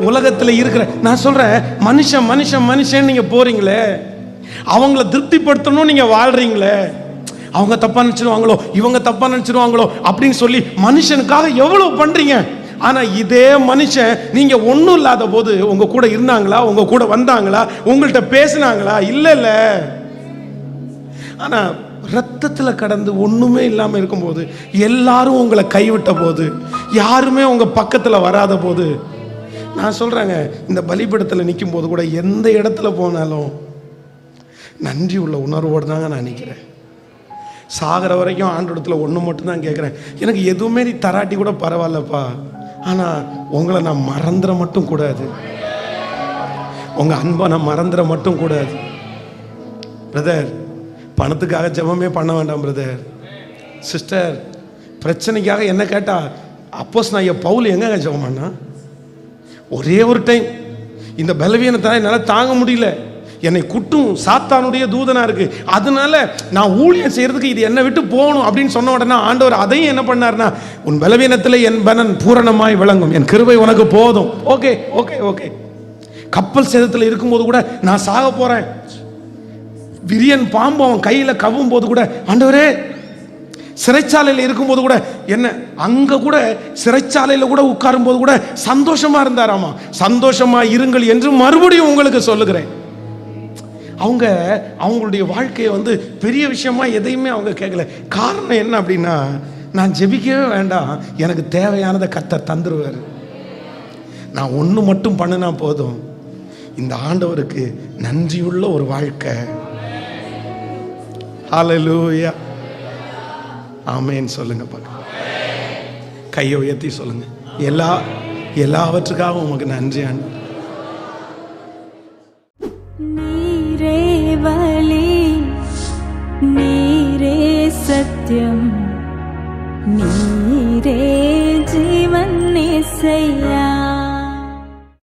உலகத்துல இருக்கிற நான் சொல்றேன், மனுஷன் மனுஷன் மனுஷன் நீங்க போறீங்களே, அவங்கள திருப்திப்படுத்தணும் நீங்க வாழ்றீங்களே, அவங்க தப்பா நினைச்சிருவாங்களோ இவங்க தப்பா நினைச்சிருவாங்களோ அப்படின்னு சொல்லி மனுஷனுக்காக எவ்வளவு பண்றீங்க. ஆனா இதே மனுஷன் நீங்க ஒண்ணும் இல்லாத போது உங்க கூட இருந்தாங்களா, உங்க கூட வந்தாங்களா, உங்கள்கிட்ட பேசினாங்களா? இல்ல. ஆனா ரத்தத்துல கடந்து ஒண்ணுமே இல்லாம இருக்கும்போது, எல்லாரும் உங்களை கைவிட்ட போது, யாருமே உங்க பக்கத்துல வராத போது, நான் சொல்றேங்க, இந்த பலிபீடத்துல நிற்கும் போது கூட எந்த இடத்துல போனாலும் நன்றி உள்ள உணர்வோடு தாங்க நான் நிற்கிறேன். சாகிற வரைக்கும் ஆண்டவரிடத்துல ஒன்று மட்டும் தான் கேட்குறேன், எனக்கு எதுவுமே நீ தராட்டி கூட பரவாயில்லப்பா, ஆனால் உங்களை நான் மறந்துட மட்டும் கூடாது, உங்கள் அன்பை நான் மறந்துட மட்டும் கூடாது. பிரதர், பணத்துக்காக ஜெபமே பண்ண வேண்டாம் பிரதர். சிஸ்டர், பிரச்சனைக்காக என்ன கேட்டா அப்போஸ்தலனாகிய பவுல் எங்க ஜெபம் பண்ணா? ஒரே ஒரு டைம், இந்த பலவீனத்தை என்னால் தாங்க முடியல, என்னை குட்டும் சாத்தானுடைய தூதனா இருக்கு, அதனால நான் ஊழியம் செய்யறதுக்கு இது என்னை விட்டு போகணும் அப்படின்னு சொன்ன உடனே ஆண்டவர் அதையும் என்ன பண்ணார்னா, உன் பலவீனத்தில் என் பலன் பூரணமாய் விளங்கும், என் கிருபை உனக்கு போதும். Okay okay okay. கப்பல் சேதத்தில் இருக்கும்போது கூட நான் சாக போறேன், விரியன் பாம்பு அவன் கையில கவும் போது கூட, ஆண்டவரே, சிறைச்சாலையில் இருக்கும்போது கூட என்ன, அங்க கூட சிறைச்சாலையில் கூட உட்காரும் போது கூட சந்தோஷமா இருந்தாராமா. சந்தோஷமா இருங்கள் என்று மறுபடியும் உங்களுக்கு சொல்லுகிறேன். அவங்களுடைய வாழ்க்கையை பெரிய விஷயமா எதையுமே அவங்க கேட்கல. காரணம் என்ன அப்படின்னா, நான் ஜெபிக்கவே வேண்டாம், எனக்கு தேவையானதை கர்த்தர் தந்துருவார், நான் ஒன்று மட்டும் பண்ணினா போதும், இந்த ஆண்டவருக்கு நன்றியுள்ள ஒரு வாழ்க்கை. ஹல்லேலூயா, ஆமென் சொல்லுங்க. பார்க்க கையை உயர்த்தி சொல்லுங்க, எல்லாவற்றுக்காகவும் உமக்கு நன்றி ஆண்டவரே. நீரே வழி, நீரே சத்தியம், நீரே ஜீவன் இயேசையா.